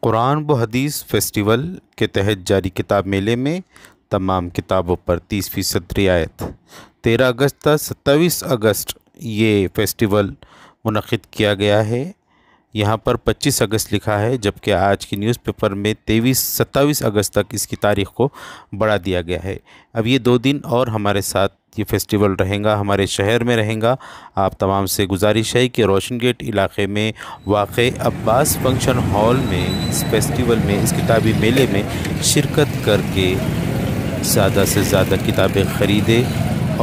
قرآن و حدیث فیسٹیول کے تحت جاری کتاب میلے میں تمام کتابوں پر 30% رعایت۔ 13 اگست تا 27 اگست یہ فیسٹیول منعقد کیا گیا ہے۔ یہاں پر 25 اگست لکھا ہے، جبکہ آج کی نیوز پیپر میں 27 اگست تک اس کی تاریخ کو بڑھا دیا گیا ہے۔ اب یہ 2 دن اور ہمارے ساتھ یہ فیسٹیول رہیں گا، ہمارے شہر میں رہیں گا۔ آپ تمام سے گزارش ہے کہ روشن گیٹ علاقے میں واقع عباس فنکشن ہال میں اس فیسٹیول میں، اس کتابی میلے میں شرکت کر کے زیادہ سے زیادہ کتابیں خریدے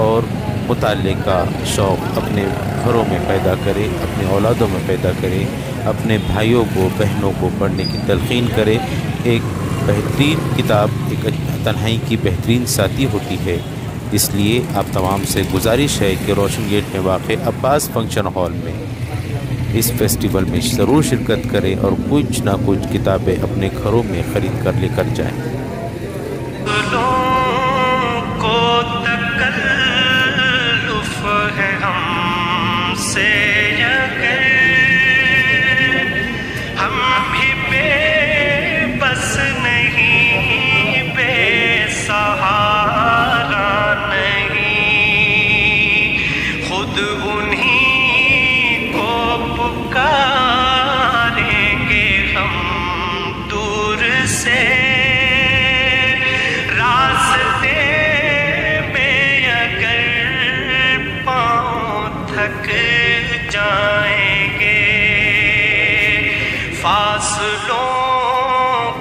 اور مطالعے کا شوق اپنے گھروں میں پیدا کرے، اپنے اولادوں میں پیدا کرے، اپنے بھائیوں کو بہنوں کو پڑھنے کی تلقین کرے۔ ایک بہترین کتاب ایک تنہائی کی بہترین ساتھی ہوتی ہے، اس لیے آپ تمام سے گزارش ہے کہ روشن گیٹ میں واقع عباس فنکشن ہال میں اس فیسٹیول میں ضرور شرکت کریں اور کچھ نہ کچھ کتابیں اپنے گھروں میں خرید کر لے کر جائیں۔ فاصلوں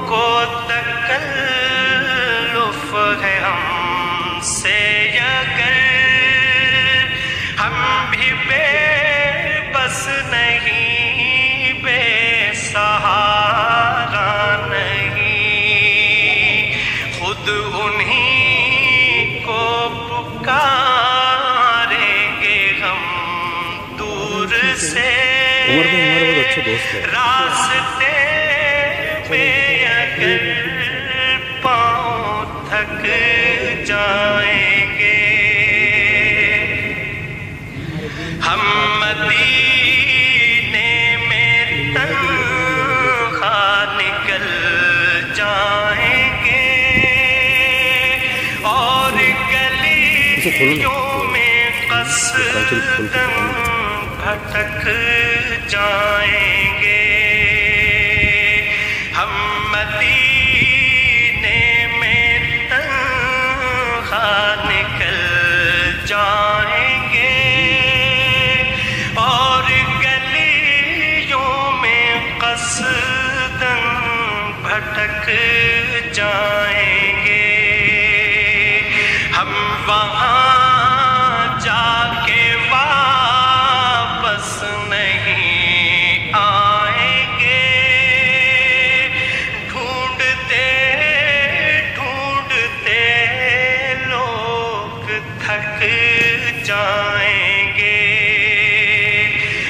کو تکلف ہے ہم سے اگر ہم بھی بے بس نہیں، بے سہارا نہیں، خود انہی کو پکاریں گے ہم دور سے۔ راستے میں اگر پاؤں تھک جائیں گے، ہم مدینے میں تنہا نکل جائیں گے اور گلیوں میں قصداً بھٹک جائیں گے، ہم مدینے میں تنہا نکل جائیں گے اور گلیوں میں قصداً بھٹک جائیں گے، ہم وہاں جا کے جائیں گے،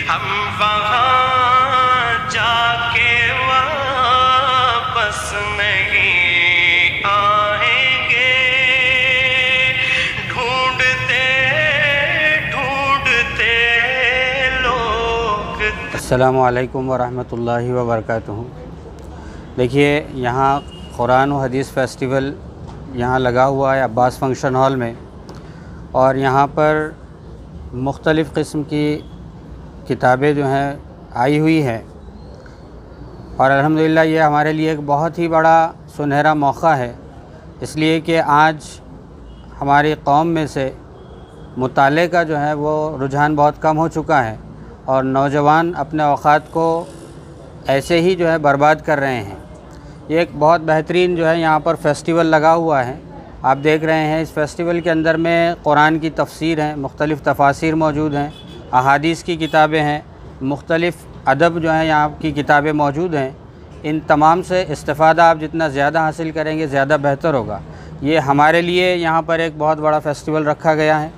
ہم وہاں جا کے واپس نہیں آئیں گے، ڈھونڈتے ڈھونڈتے لوگ۔ السلام علیکم ورحمۃ اللہ وبرکاتہ۔ دیکھیے، یہاں قرآن و حدیث فیسٹیول یہاں لگا ہوا ہے عباس فنکشن ہال میں، اور یہاں پر مختلف قسم کی کتابیں جو ہیں آئی ہوئی ہیں، اور الحمدللہ یہ ہمارے لیے ایک بہت ہی بڑا سنہرا موقع ہے، اس لیے کہ آج ہماری قوم میں سے مطالعے کا جو ہے وہ رجحان بہت کم ہو چکا ہے، اور نوجوان اپنے اوقات کو ایسے ہی جو ہے برباد کر رہے ہیں۔ یہ ایک بہت بہترین جو ہے یہاں پر فیسٹیول لگا ہوا ہے، آپ دیکھ رہے ہیں۔ اس فیسٹیول کے اندر میں قرآن کی تفسیر ہیں، مختلف تفاسیر موجود ہیں، احادیث کی کتابیں ہیں، مختلف ادب جو ہیں یہاں کی کتابیں موجود ہیں۔ ان تمام سے استفادہ آپ جتنا زیادہ حاصل کریں گے زیادہ بہتر ہوگا۔ یہ ہمارے لیے یہاں پر ایک بہت بڑا فیسٹیول رکھا گیا ہے۔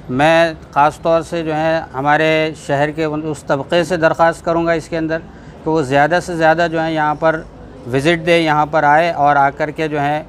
میں خاص طور سے جو ہے ہمارے شہر کے اس طبقے سے درخواست کروں گا اس کے اندر کہ وہ زیادہ سے زیادہ جو ہے یہاں پر وزٹ دے، یہاں پر آئے اور آ کر کے جو ہے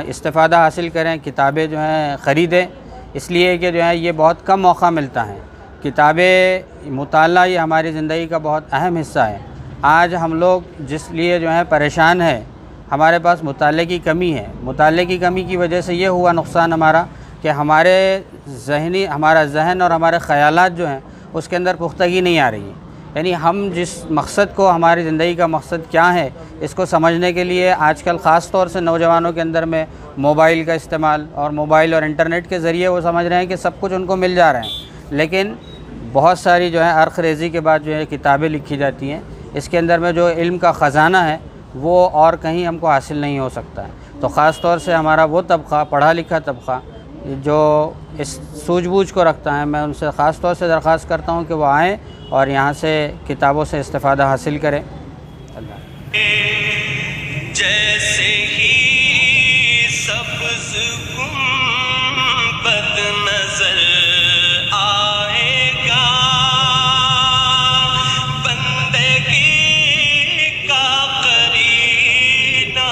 استفادہ حاصل کریں، کتابیں جو ہیں خریدیں، اس لیے کہ جو ہے یہ بہت کم موقع ملتا ہے۔ کتابیں مطالعہ یہ ہماری زندگی کا بہت اہم حصہ ہے، آج ہم لوگ جس لیے جو ہے پریشان ہے، ہمارے پاس مطالعے کی کمی ہے۔ مطالعے کی کمی کی وجہ سے یہ ہوا نقصان ہمارا کہ ہمارا ذہن اور ہمارے خیالات جو ہیں اس کے اندر پختگی نہیں آ رہی ہے۔ یعنی ہم جس مقصد کو، ہماری زندگی کا مقصد کیا ہے، اس کو سمجھنے کے لیے آج کل خاص طور سے نوجوانوں کے اندر میں موبائل کا استعمال اور موبائل اور انٹرنیٹ کے ذریعے وہ سمجھ رہے ہیں کہ سب کچھ ان کو مل جا رہے ہیں، لیکن بہت ساری جو ہے عرق ریزی کے بعد جو ہے کتابیں لکھی جاتی ہیں، اس کے اندر میں جو علم کا خزانہ ہے وہ اور کہیں ہم کو حاصل نہیں ہو سکتا ہے۔ تو خاص طور سے ہمارا وہ طبقہ، پڑھا لکھا طبقہ جو اس سوجھ بوجھ کو رکھتا ہے، میں ان سے خاص طور سے درخواست کرتا ہوں کہ وہ آئیں اور یہاں سے کتابوں سے استفادہ حاصل کریں۔ جیسے ہی سبز گنبد نظر آئے گا، بندگی کا قرینہ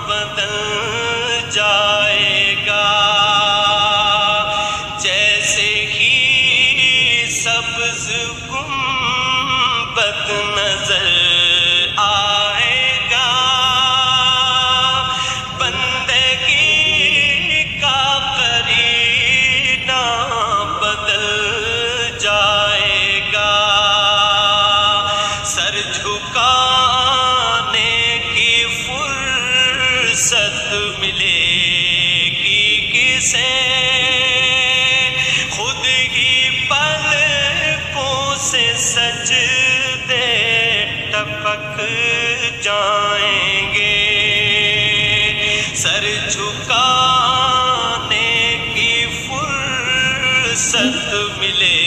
بدل جائے گا۔ جیسے ہی سبز گنبد نظر آئے گا، بندگی کا قرینہ بدل جائے گا۔ سر جھکانے کی فرصت ملے گی کسے، خود ہی پلکوں سے سجدے ٹپک جائیں گے۔ سر جھکانے کی فرصت ملے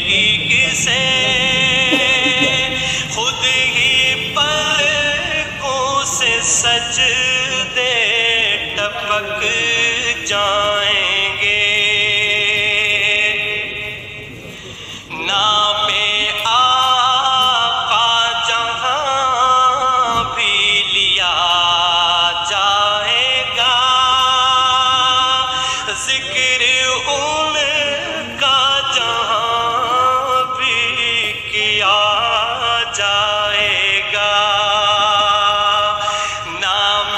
گی کسے، خود ہی پلکوں سے سجدے ٹپک جائیں گے۔ نام آقا جہاں بھی لیا جائے گا، ذکر ان کا جہاں بھی کیا جائے گا۔ نام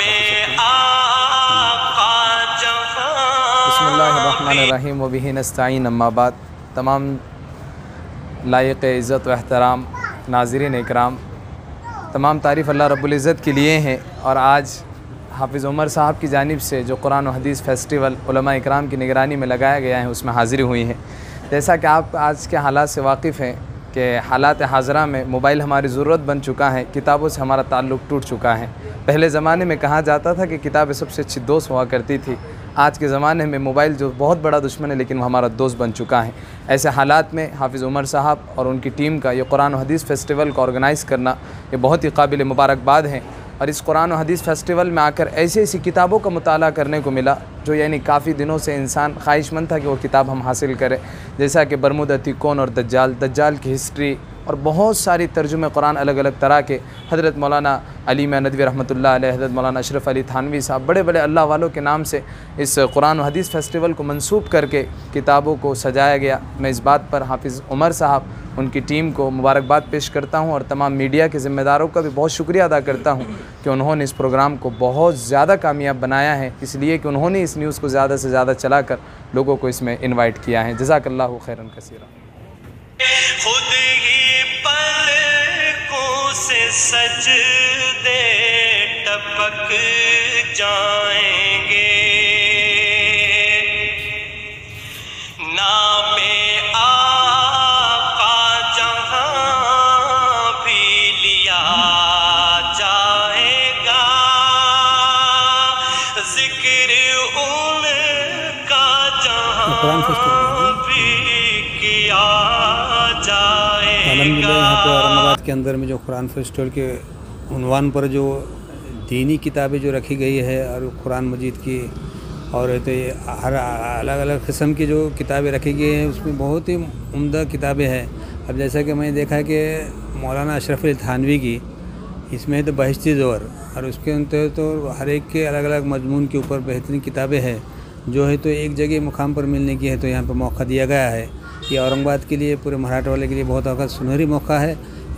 آقا جہاں بسم اللہ الرحمن الرحیم وبہ نستعین، اما بعد۔ تمام لائق عزت و احترام ناظرین اکرام، تمام تعریف اللہ رب العزت کے لیے ہیں، اور آج حافظ عمر صاحب کی جانب سے جو قرآن و حدیث فیسٹیول علماء اکرام کی نگرانی میں لگایا گیا ہے اس میں حاضری ہوئی ہیں۔ جیسا کہ آپ آج کے حالات سے واقف ہیں کہ حالات حاضرہ میں موبائل ہماری ضرورت بن چکا ہے، کتابوں سے ہمارا تعلق ٹوٹ چکا ہے۔ پہلے زمانے میں کہا جاتا تھا کہ کتابیں سب سے اچھی دوست ہوا کرتی تھی، آج کے زمانے میں موبائل جو بہت بڑا دشمن ہے لیکن وہ ہمارا دوست بن چکا ہے۔ ایسے حالات میں حافظ عمر صاحب اور ان کی ٹیم کا یہ قرآن و حدیث فیسٹیول کو آرگنائز کرنا یہ بہت ہی قابل مبارکباد ہے، اور اس قرآن و حدیث فیسٹیول میں آ کر ایسی کتابوں کا مطالعہ کرنے کو ملا جو یعنی کافی دنوں سے انسان خواہش مند تھا کہ وہ کتاب ہم حاصل کریں، جیسا کہ برمودتی کون اور دجال کی ہسٹری، اور بہت ساری ترجمے قرآن الگ الگ طرح کے، حضرت مولانا علی میاں ندوی رحمۃ اللہ علیہ، حضرت مولانا اشرف علی تھانوی صاحب، بڑے بڑے اللہ والوں کے نام سے اس قرآن و حدیث فیسٹیول کو منسوب کر کے کتابوں کو سجایا گیا۔ میں اس بات پر حافظ عمر صاحب، ان کی ٹیم کو مبارکباد پیش کرتا ہوں، اور تمام میڈیا کے ذمہ داروں کا بھی بہت شکریہ ادا کرتا ہوں کہ انہوں نے اس پروگرام کو بہت زیادہ کامیاب بنایا ہے، اس لیے کہ انہوں نے اس نیوز کو زیادہ سے زیادہ چلا کر لوگوں کو اس میں انوائٹ کیا ہے۔ جزاک اللہ خیرا کثیرا۔ خود ہی پلکوں سے سجدے ٹپک جائیں گے۔ نام آقا جہاں بھی لیا جائے گا، ذکر ان کا جہاں بھی کیا الحمدللہ یہاں پہ اورنگ آباد کے اندر میں جو قرآن فیسٹیول کے عنوان پر جو دینی کتابیں جو رکھی گئی ہے اور قرآن مجید کی اور ہر الگ الگ قسم کی جو کتابیں رکھی گئی ہیں اس میں بہت ہی عمدہ کتابیں ہیں۔ اب جیسا کہ میں نے دیکھا کہ مولانا اشرف علی تھانوی کی اس میں تو بہشتی زور، اور اس کے اندر تو ہر ایک کے الگ الگ مضمون کے اوپر بہترین کتابیں ہیں جو ہے تو ایک جگہ مقام پر ملنے کی ہے، تو یہاں پہ موقع دیا گیا ہے۔ یہ اورنگ آباد کے لیے، پورے مراٹھ والے کے لیے بہت سنہری موقع ہے۔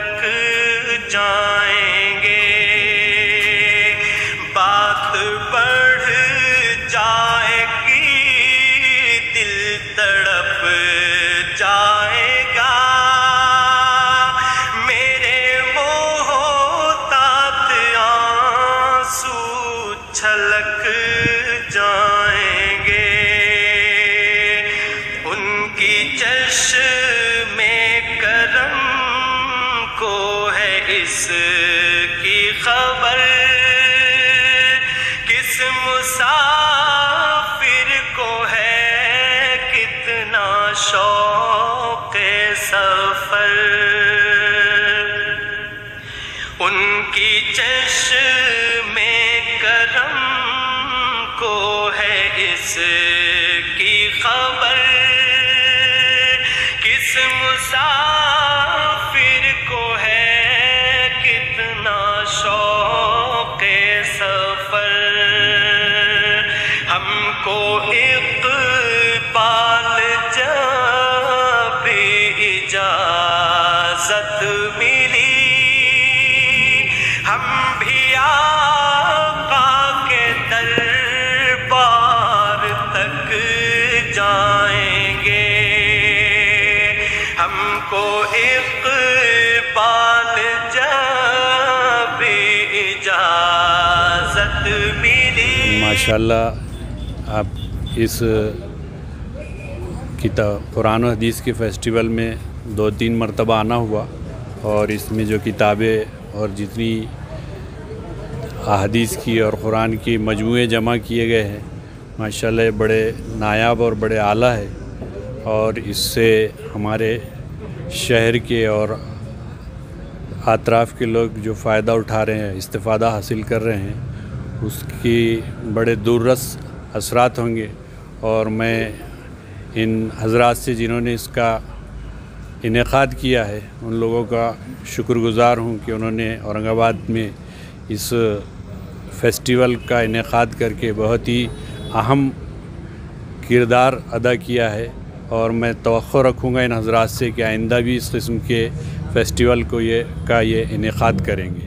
تک جائیں گے، بات بڑھ جائے گی، دل تڑپ جائے گا، میرے محتاط آنسو چھلک جائیں گے، ان کی چشم کرم کو ہے اس کی خبر، کس مسافر کو ہے کتنا شوق سفر، ان کی چشم کرم کو ہے اس کی خبر، کس مسافر کو ہے کتنا شوق سفر، ہم کو اقبال جب اجازت ملی، ہم بھی آقا کے دربار تک جائیں گے، ہم کو اقبال جب اجازت ملی۔ ماشاءاللہ آپ اس قرآن و حدیث کے فیسٹیول میں 2-3 مرتبہ آنا ہوا، اور اس میں جو کتابیں اور جتنی احادیث کی اور قرآن کی مجموعے جمع کیے گئے ہیں، ماشاءاللہ یہ بڑے نایاب اور بڑے اعلیٰ ہے، اور اس سے ہمارے شہر کے اور اطراف کے لوگ جو فائدہ اٹھا رہے ہیں، استفادہ حاصل کر رہے ہیں، اس کی بڑے دوررس اثرات ہوں گے، اور میں ان حضرات سے جنہوں نے اس کا انعقاد کیا ہے ان لوگوں کا شکر گزار ہوں کہ انہوں نے اورنگ آباد میں اس فیسٹیول کا انعقاد کر کے بہت ہی اہم کردار ادا کیا ہے، اور میں توقع رکھوں گا ان حضرات سے کہ آئندہ بھی اس قسم کے فیسٹیول کو یہ انعقاد کریں گے۔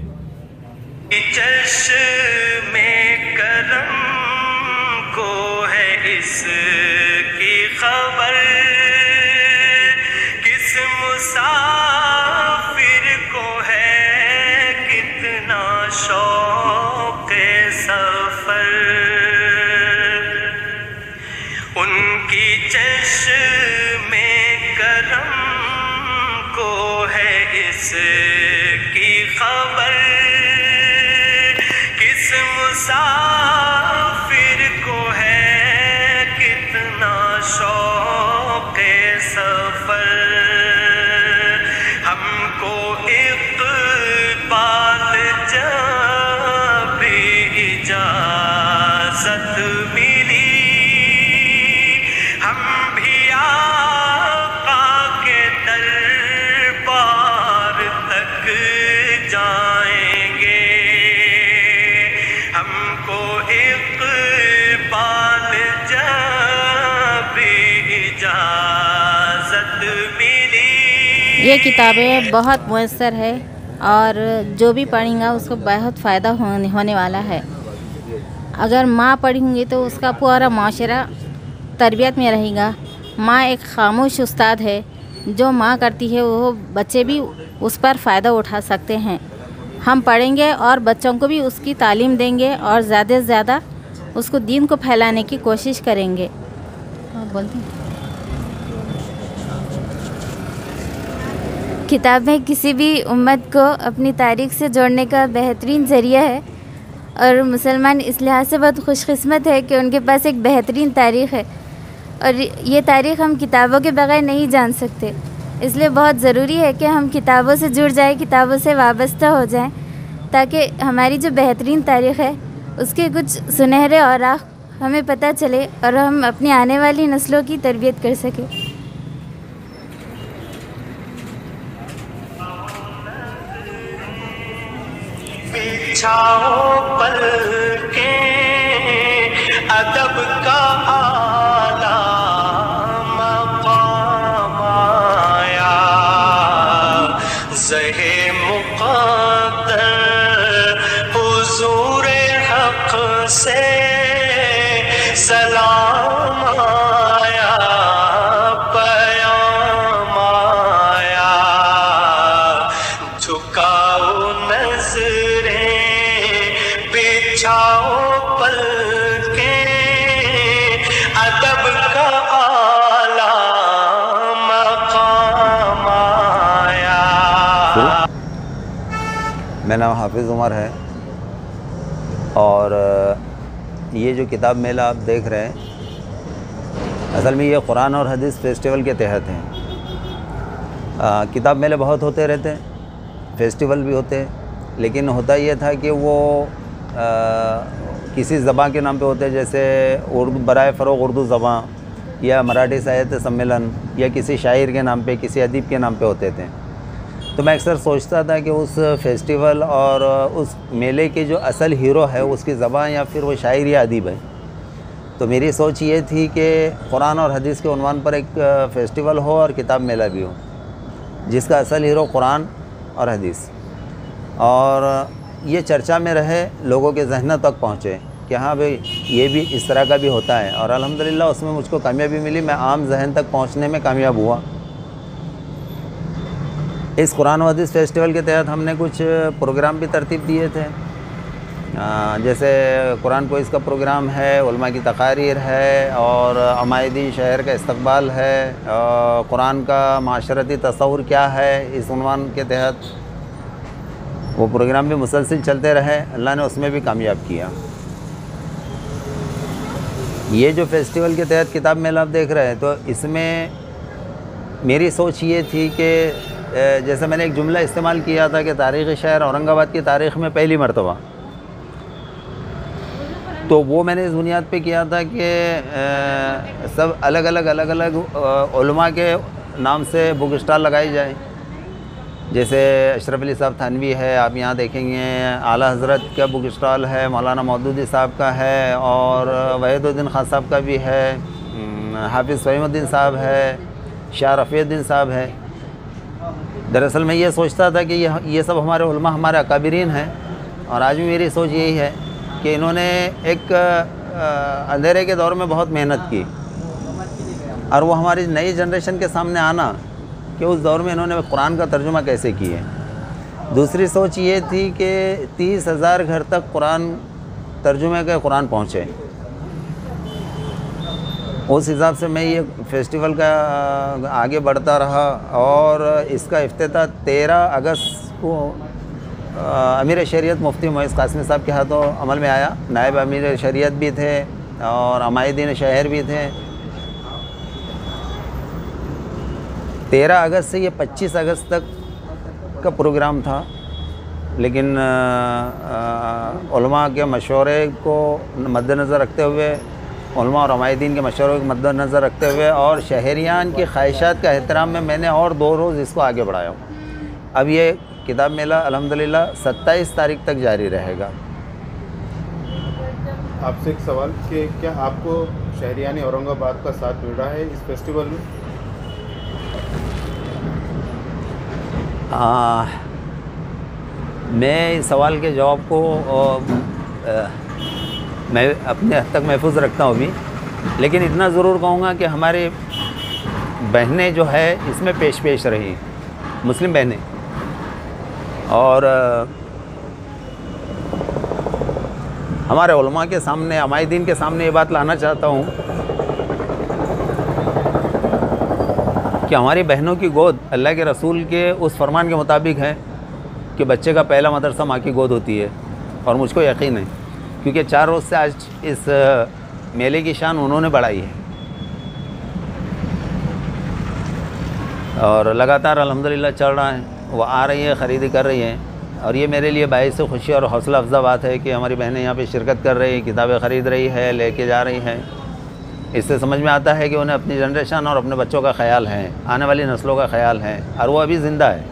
چشم کرم کو ہے اس کی خبر، کس مسافر کو ہے کتنا شوق سفر، ان کی چشم کرم کو ہے اس کی خبر، کس مسافر کو ہے کتنا شوق سفر، ہم کو اقبال جب اجازت ملی، ہم بھی آقا کے دربار تک جائیں گے، ہم کو اقبال جب اجازت ملی۔ یہ کتابیں بہت مؤثر ہے، اور جو بھی پڑھیں گا اس کو بہت فائدہ ہونے والا ہے۔ اگر ماں پڑھیں گی تو اس کا پورا معاشرہ تربیت میں رہے گا۔ ماں ایک خاموش استاد ہے، جو ماں کرتی ہے وہ بچے بھی اس پر فائدہ اٹھا سکتے ہیں۔ ہم پڑھیں گے اور بچوں کو بھی اس کی تعلیم دیں گے، اور زیادہ سے زیادہ اس کو دین کو پھیلانے کی کوشش کریں گے۔ بولتے ہیں کتابیں کسی بھی امت کو اپنی تاریخ سے جوڑنے کا بہترین ذریعہ ہے، اور مسلمان اس لحاظ سے بہت خوش قسمت ہے کہ ان کے پاس ایک بہترین تاریخ ہے، اور یہ تاریخ ہم کتابوں کے بغیر نہیں جان سکتے۔ اس لیے بہت ضروری ہے کہ ہم کتابوں سے جڑ جائیں، کتابوں سے وابستہ ہو جائیں، تاکہ ہماری جو بہترین تاریخ ہے اس کے کچھ سنہرے اوراق ہمیں پتہ چلے، اور ہم اپنی آنے والی نسلوں کی تربیت کر سکیں۔ بچھاؤ پل کے ادب کا اعلیٰ مقام آیا، زہے میرا نام حافظ عمر ہے اور یہ جو کتاب میلہ آپ دیکھ رہے ہیں اصل میں یہ قرآن اور حدیث فیسٹیول کے تحت ہیں۔ کتاب میلے بہت ہوتے رہتے ہیں، فیسٹیول بھی ہوتے ہیں، لیکن ہوتا یہ تھا کہ وہ کسی زبان کے نام پہ ہوتے، جیسے اردو برائے فروغ اردو زبان یا مراٹھی ساہتیہ سمیلن یا کسی شاعر کے نام پہ، کسی ادیب کے نام پہ ہوتے تھے۔ تو میں اکثر سوچتا تھا کہ اس فیسٹیول اور اس میلے کے جو اصل ہیرو ہے اس کی زبان یا پھر وہ شاعر یا ادیب ہے۔ تو میری سوچ یہ تھی کہ قرآن اور حدیث کے عنوان پر ایک فیسٹیول ہو اور کتاب میلہ بھی ہو جس کا اصل ہیرو قرآن اور حدیث، اور یہ چرچا میں رہے، لوگوں کے ذہنوں تک پہنچے کہ ہاں بھئی یہ بھی اس طرح کا بھی ہوتا ہے، اور الحمدللہ اس میں مجھ کو کامیابی ملی، میں عام ذہن تک پہنچنے میں کامیاب ہوا۔ اس قرآن و حدیث فیسٹیول کے تحت ہم نے کچھ پروگرام بھی ترتیب دیے تھے، جیسے قرآن کوئز کا پروگرام ہے، علماء کی تقاریر ہے، اور عمائدی شہر کا استقبال ہے، قرآن کا معاشرتی تصور کیا ہے، اس عنوان کے تحت وہ پروگرام بھی مسلسل چلتے رہے، اللہ نے اس میں بھی کامیاب کیا۔ یہ جو فیسٹیول کے تحت کتاب میلہ آپ دیکھ رہے ہیں تو اس میں میری سوچ یہ تھی کہ جیسے میں نے ایک جملہ استعمال کیا تھا کہ تاریخی شہر اورنگ آباد کی تاریخ میں پہلی مرتبہ، تو وہ میں نے اس بنیاد پہ کیا تھا کہ سب الگ الگ علماء کے نام سے بک اسٹال لگائی جائیں، جیسے اشرف علی صاحب تھانوی ہے، آپ یہاں دیکھیں گے اعلیٰ حضرت کا بک اسٹال ہے، مولانا مودودی صاحب کا ہے، اور وحید الدین خان صاحب کا بھی ہے، حافظ فہیم الدین صاحب ہے، شاہ رفیع الدین صاحب ہے۔ دراصل میں یہ سوچتا تھا کہ یہ سب ہمارے علماء، ہمارے اکابرین ہیں، اور آج بھی میری سوچ یہی ہے کہ انہوں نے ایک اندھیرے کے دور میں بہت محنت کی، اور وہ ہماری نئی جنریشن کے سامنے آنا کہ اس دور میں انہوں نے قرآن کا ترجمہ کیسے کیے۔ دوسری سوچ یہ تھی کہ 30,000 گھر تک قرآن ترجمے کے قرآن پہنچے۔ اس حساب سے میں یہ فیسٹیول کا آگے بڑھتا رہا، اور اس کا افتتاح 13 اگست کو امیر شریعت مفتی معیز قاسمی صاحب کے ہاتھوں عمل میں آیا۔ نائب امیر شریعت بھی تھے اور عمائدین شہر بھی تھے۔ 13 اگست سے یہ 25 اگست تک کا پروگرام تھا، لیکن علماء کے مشورے کو مد نظر رکھتے ہوئے، علماء اور عمائدین کے مشورے کو مد نظر رکھتے ہوئے اور شہریان کی خواہشات کا احترام میں نے اور 2 روز اس کو آگے بڑھایا ہوں۔ اب یہ کتاب میلہ الحمدللہ 27 تاریخ تک جاری رہے گا۔ آپ سے ایک سوال کہ کیا آپ کو شہریان اورنگ آباد کا ساتھ مل رہا ہے اس فیسٹیول میں؟ میں اس سوال کے جواب کو میں اپنے حد تک محفوظ رکھتا ہوں ابھی، لیکن اتنا ضرور کہوں گا کہ ہماری بہنیں جو ہے اس میں پیش رہی، مسلم بہنیں، اور ہمارے علماء کے سامنے، عمائدین کے سامنے یہ بات لانا چاہتا ہوں کہ ہماری بہنوں کی گود اللہ کے رسول کے اس فرمان کے مطابق ہے کہ بچے کا پہلا مدرسہ ماں کی گود ہوتی ہے، اور مجھ کو یقین ہے کیونکہ 4 روز سے آج اس میلے کی شان انہوں نے بڑھائی ہے، اور لگاتار الحمدللہ چل رہا ہے، وہ آ رہی ہے، خریدی کر رہی ہیں، اور یہ میرے لیے باعث خوشی اور حوصلہ افزا بات ہے کہ ہماری بہنیں یہاں پہ شرکت کر رہی ہیں، کتابیں خرید رہی ہے، لے کے جا رہی ہیں۔ اس سے سمجھ میں آتا ہے کہ انہیں اپنی جنریشن اور اپنے بچوں کا خیال ہے، آنے والی نسلوں کا خیال ہے، اور وہ ابھی زندہ ہے۔